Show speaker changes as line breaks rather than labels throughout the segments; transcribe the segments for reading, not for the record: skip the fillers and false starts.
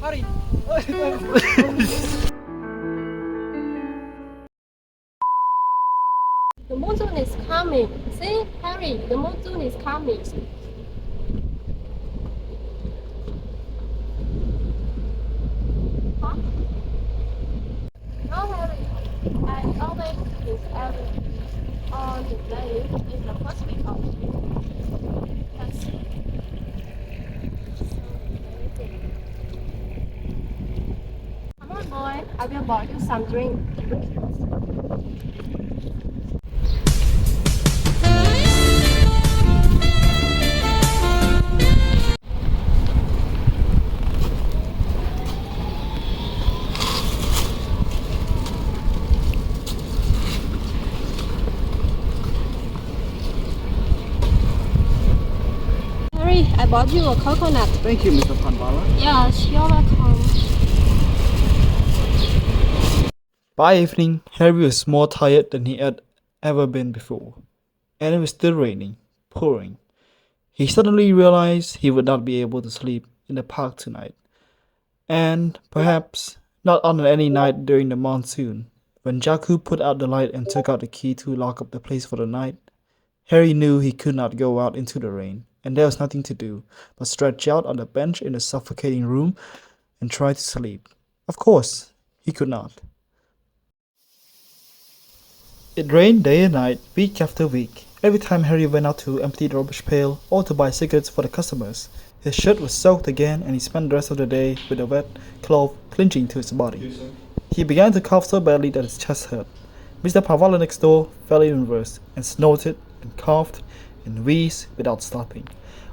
Hurry!
The monsoon is coming. See, Harry, the monsoon is coming. Huh? No, Harry. I always use every on the day in the first week of June. That's so amazing. Come on, boy. I will buy you some drink. Harry, I bought you a coconut.
Thank you, Mr. Panbala.
Yes, you're welcome.
By evening, Harry was more tired than he had ever been before, and it was still raining, pouring. He suddenly realized he would not be able to sleep in the park tonight, and perhaps not on any night during the monsoon. When Jaku put out the light and took out the key to lock up the place for the night, Harry knew he could not go out into the rain, and there was nothing to do but stretch out on the bench in the suffocating room and try to sleep. Of course, he could not. It rained day and night, week after week. Every time Harry went out to empty the rubbish pail or to buy cigarettes for the customers, his shirt was soaked again and he spent the rest of the day with a wet cloth clinging to his body. He began to cough so badly that his chest hurt. Mr. Parvala next door fell even worse and snorted and coughed and wheezed without stopping.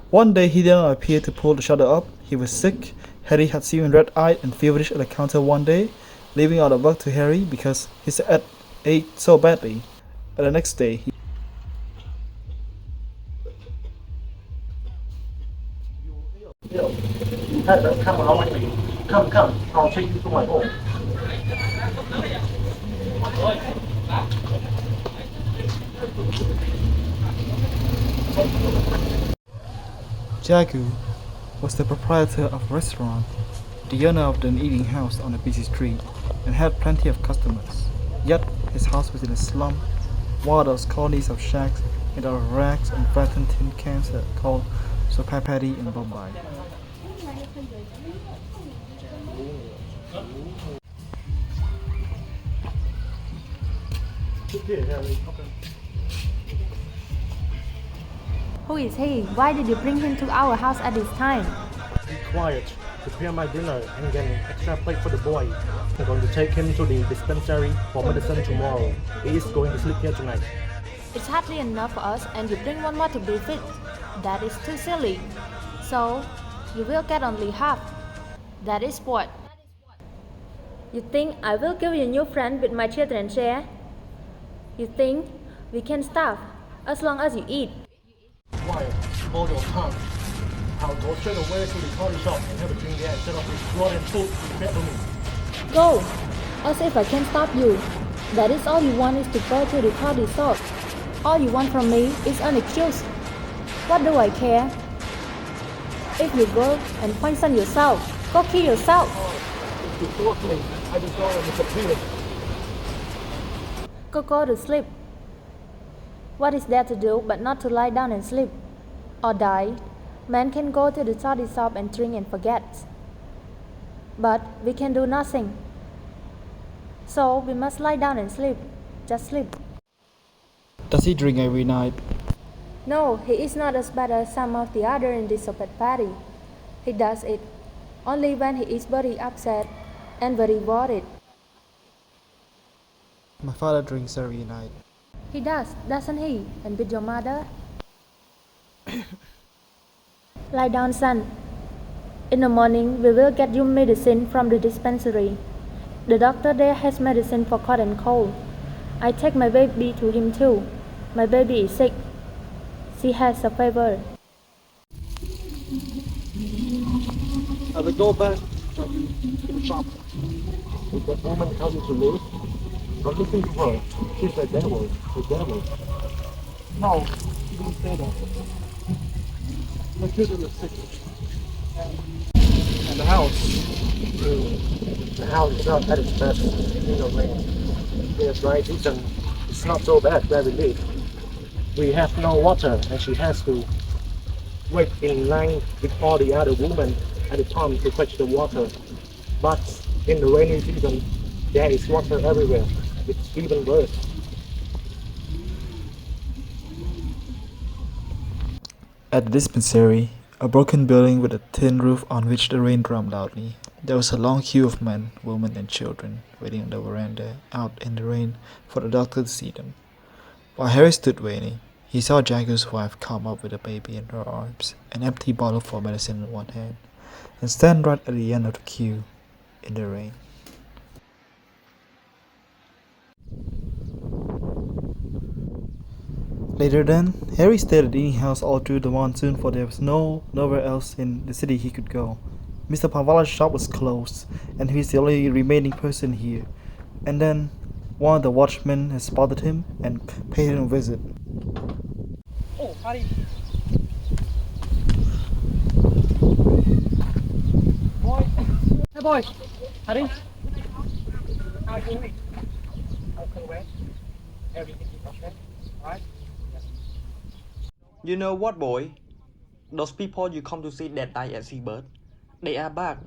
One day he did not appear to pull the shutter up. He was sick. Harry had seen him red-eyed and feverish at the counter one day, leaving out the work to Harry because his head ached so badly. And the next day he come along with me. Come, I'll take you to my home. Jagu was the proprietor of a restaurant, the owner of an eating house on a busy street, and had plenty of customers. Yet his house was in a slum, while those colonies of shacks made out of rags and flattened tin cans that are called sopapati in Bombay.
Who is he? Why did you bring him to our house at this time?
Be quiet. Prepare my dinner and get an extra plate for the boy. I'm going to take him to the dispensary for medicine tomorrow. He is going to sleep here tonight.
It's hardly enough for us and you bring one more to be fit. That is too silly. So, you will get only half. That is what? You think I will give you a new friend with my children share? You think we can starve as long as you eat?
Quiet. Hold your tongue. I'll go straight away to the coffee shop and have a drink there instead of this rotten food prepared for me.
Go! As if I can stop you. That is all you want is to go to the coffee shop. All you want from me is an excuse. What do I care? If you go and poison yourself, go kill yourself.
If you force me, I will go and disappear.
Go to sleep. What is there to do but not to lie down and sleep? Or die? Man can go to the toddy shop and drink and forget. But we can do nothing. So we must lie down and sleep. Just sleep.
Does he drink every night?
No, he is not as bad as some of the other in this soapet party. He does it only when he is very upset and very worried.
My father drinks every night.
He does, doesn't he? And with your mother? Lie down, son. In the morning, we will get you medicine from the dispensary. The doctor there has medicine for cough and cold. I take my baby to him too. My baby is sick. She has a fever.
I will go back to the shop. If that woman tells you to leave, don't listen to her. She's the devil. The devil. No, she didn't say that. My children are sick. And the house The house is not at its best in the rain. In the dry season, it's not so bad where we live. We have no water, and she has to wait in line with all the other women at the pump to fetch the water. But in the rainy season, there is water everywhere. It's even worse.
At the dispensary, a broken building with a tin roof on which the rain drummed loudly, there was a long queue of men, women, and children waiting on the veranda out in the rain for the doctor to see them. While Harry stood waiting, he saw Jagu's wife come up with a baby in her arms, an empty bottle for medicine in one hand, and stand right at the end of the queue in the rain. Later then, Harry stayed at the eating house all through the monsoon, for there was nowhere else in the city he could go. Mr. Parvala's shop was closed, and he was the only remaining person here. And then, one of the watchmen had spotted him and paid him a visit.
Oh, Harry. Boy. Hey, boy. Harry. How are you doing? Okay, well. Everything is okay, right?
You know what, boy? Those people you come to see that died at Seabird, they are back.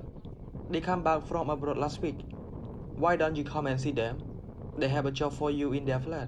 They come back from abroad last week. Why don't you come and see them? They have a job for you in their flat.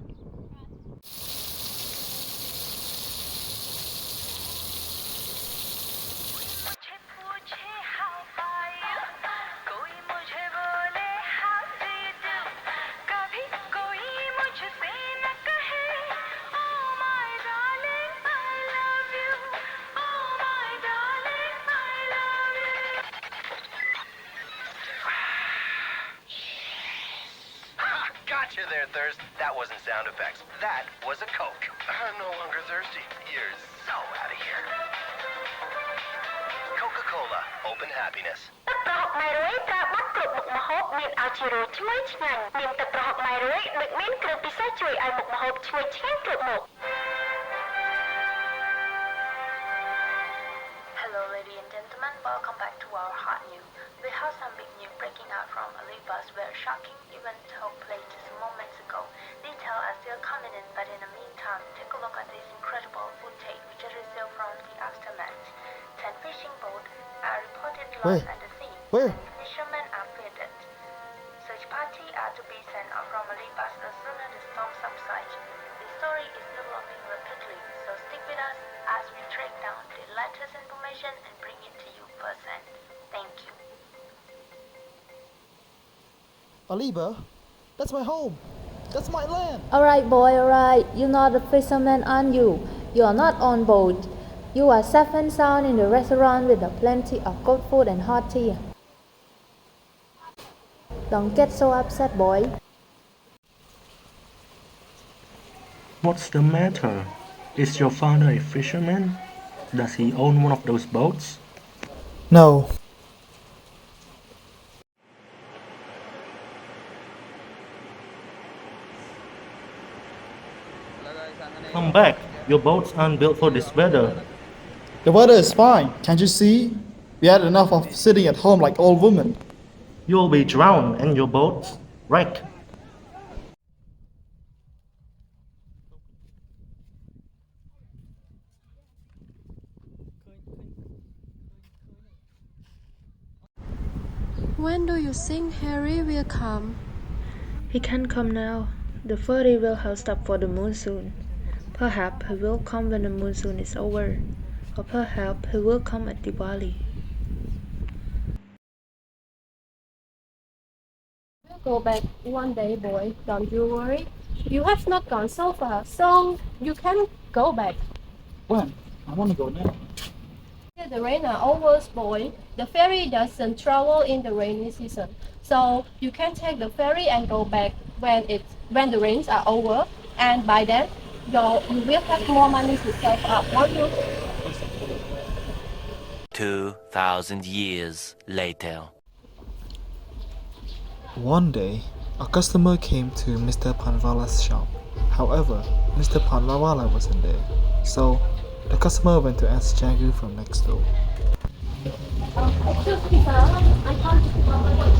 Gotcha there, Thirst. That wasn't sound effects. That was a Coke. I'm no longer thirsty. You're so out of here. Coca-Cola. Open happiness.
ទឹកប្រហុកម៉ៃរុយប្រើបត់គ្រប់មុខម្ហូបមានឲ្យជារសឈ្ងុយឆ្ងាញ់មានទឹកប្រហុកម៉ៃរុយដូចមានគ្រឿងពិសេសជួយឲ្យមុខម្ហូបឈ្ងុយឆ្ងាញ់គ្រប់មុខ Hello, ladies and gentlemen. Welcome back to our hot news. We have some big news breaking out from Aliba's very shocking event took place just moments ago. Details are still coming in, but in the meantime, take a look at this incredible footage we just received from the aftermath. 10 fishing boats are reported lost at the scene.
Where?
Fishermen are feared. Search parties are to be sent out from Alibas as soon as the storm subsides. The story is developing rapidly, so stick with us as we track down the latest information and bring it to you firsthand. Thank you.
Aliba, that's my home. That's my land.
Alright, boy, alright. You're not a fisherman, aren't you? You are not on board. You are safe and sound in the restaurant with plenty of good food and hot tea. Don't get so upset, boy.
What's the matter? Is your father a fisherman? Does he own one of those boats?
No.
Come back. Your boats aren't built for this weather.
The weather is fine, can't you see? We had enough of sitting at home like old women.
You'll be drowned and your boats wrecked.
When do you think Harry will come?
He can't come now. The ferry will have stopped for the monsoon. Perhaps he will come when the monsoon is over. Or perhaps he will come at Diwali.
We'll go back one day, boy. Don't you worry. You have not gone so far, so you can go back.
When? I want to go now.
The rain are over, boy. The ferry doesn't travel in the rainy season, so you can take the ferry and go back when the rains are over, and by then you will have more money to save up, won't you?
2,000 years later.
One day, a customer came to Mr. Panvala's shop. However, Mr. Panvala wasn't there, so the customer went to ask Jagu from next door.
Excuse me, sir. I can't.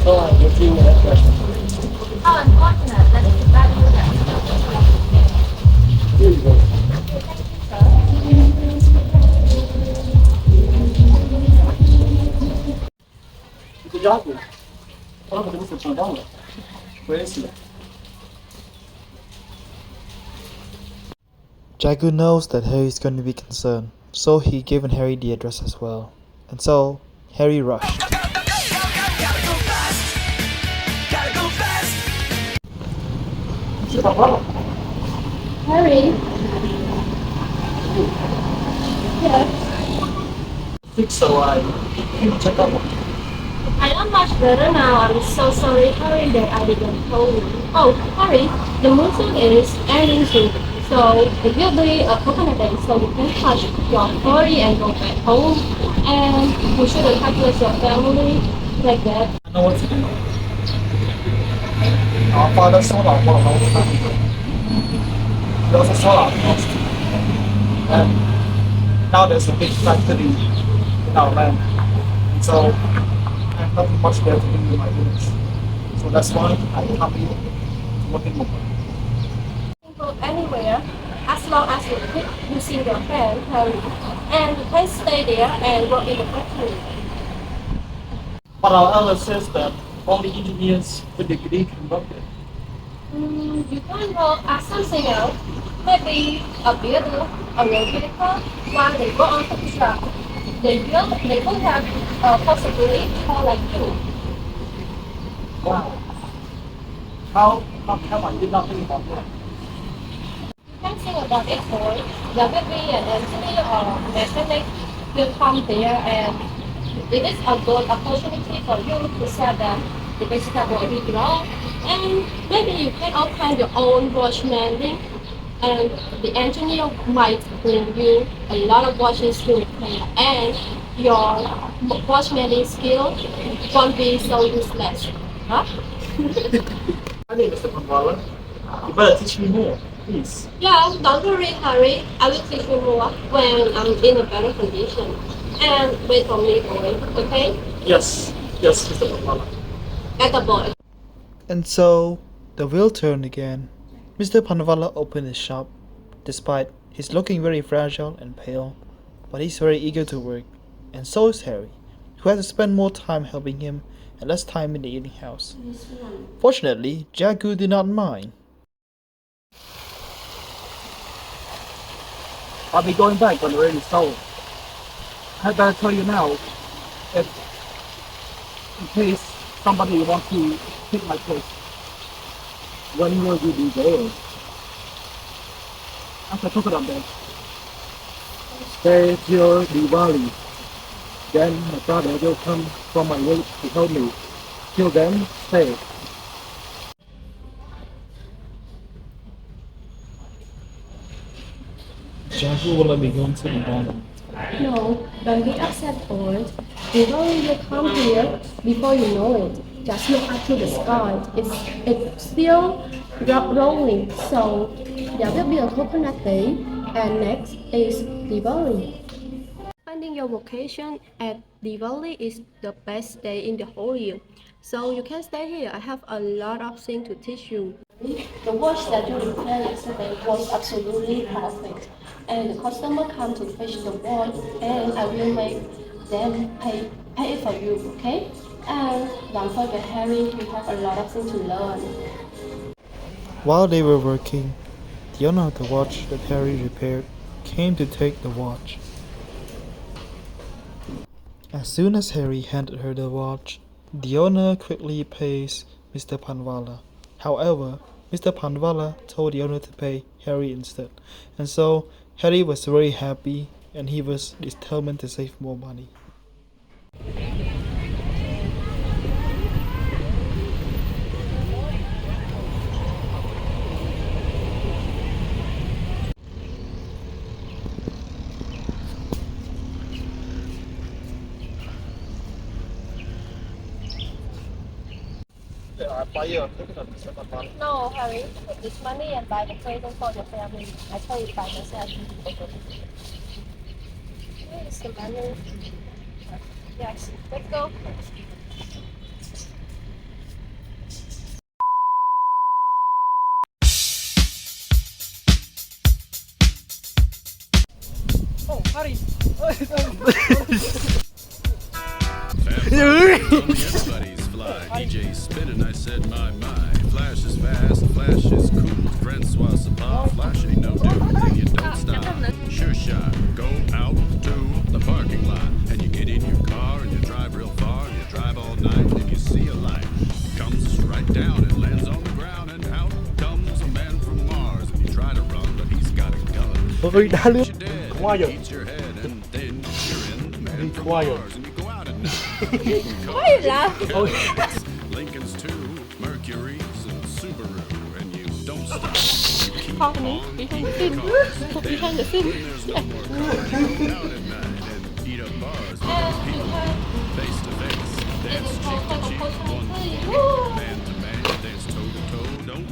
So I'm getting an address.
How unfortunate that is the bad news that we have to select.
Here you go. Itu jago. Kalau ketemu sepanjang lah. Crazy.
Jagu knows that Harry is going to be concerned, so he given Harry the address as well. And so, Harry rushed.
Harry? Yes.
Think so. I check out.
I am much better now. I'm so sorry, Harry, that I didn't tell you. Oh, Harry, the monsoon is ending soon. So it will be a coconut day, so you can touch your body and go back home. And you shouldn't have with your family like that.
I know what to do. Our father sold our world a long time ago. He also sold our house. And now there's a big factory in our land. And so I have nothing much there to do in my village. So that's why I come here to work in Mumbai.
You can go anywhere as long as you keep using your hand, Harry. And you can stay there and work in the factory.
But our elder says that only engineers with degree can work there.
You can work as something else, maybe a builder, a mechanical, while they go on construction. They could have possibly call like you.
Wow. How come I did not think about that?
You can think about it, boy. There will be an engineer or mechanic will come there, and it is a good opportunity for you to sell them the vegetable you grow. And maybe you can open your own watchmaking, and the engineer might bring you a lot of watches to repair, and your watchmaking skill won't be so useless. Huh?
I think Mr. Panwala, you better teach me more, please.
Yeah, don't worry, Harry. I will teach you more when I'm in a better condition. And wait for me, boy, okay?
Yes, Mr. Panwala.
At the boy.
And so, the wheel turned again. Mr. Panvala opened his shop, despite his looking very fragile and pale, but he's very eager to work, and so is Harry, who has to spend more time helping him and less time in the eating house. Fortunately, Jagu did not mind.
I'll be going back when the rain is over. I better tell you now, if in case somebody wants to take my place, when will you be there? After Coconut Day. Stay till Diwali. Then my brother will come from my village to help me. Till then, stay. Jagu will let me go into the bottom.
No, don't be upset, boy. The worry will come here before you know it. Just look up to the sky. It's still rolling, so there will be a coconut day, and next is Diwali. Finding your vocation at Diwali is the best day in the whole year. So you can stay here. I have a lot of things to teach you. The watch that you repaired yesterday was absolutely perfect. And the customer come to fetch the watch, and I will make them pay it for you, okay? And don't forget, Harry, you have a lot of things to learn.
While they were working, the owner of the watch that Harry repaired came to take the watch. As soon as Harry handed her the watch, the owner quickly pays Mr. Panvala. However, Mr. Panvala told the owner to pay Harry instead, and so Harry was very happy and he was determined to save more money.
I buy you a coconut, Mr. Panwala.
No, Harry, take this money and buy the present for your family. I tell you by myself. Here is the money. Yes, let's go. Oh, hurry.
Everybody's fly. DJ spinning, I said, my. Flash is fast, flash is cool. Francois Sapin, flash ain't no dude. Then you don't stop. Sure shot. Go out to the parking lot. And you get in your car and you drive real far. And you drive all night and you see a light. Comes right down and lands on the ground. And out comes a man from Mars. And you try to run, but he's got a gun.
Ôi đã lướt.
You're dead.
Quiet.
He eats your head and then you're in the man
Be
from
quiet.
Mars. And you go out at night.
Quiet là.
Lincoln's 2, Mercury's, and Subaru, and you don't stop. You keep
Không,
on
behind the
eating
scene.
cars.
Behind the
Then,
scene.
when there's no more cars, you go out at night and eat up bars. People face to face, dance cheek to cheek, one to one, man to man, dance toe to toe. Don't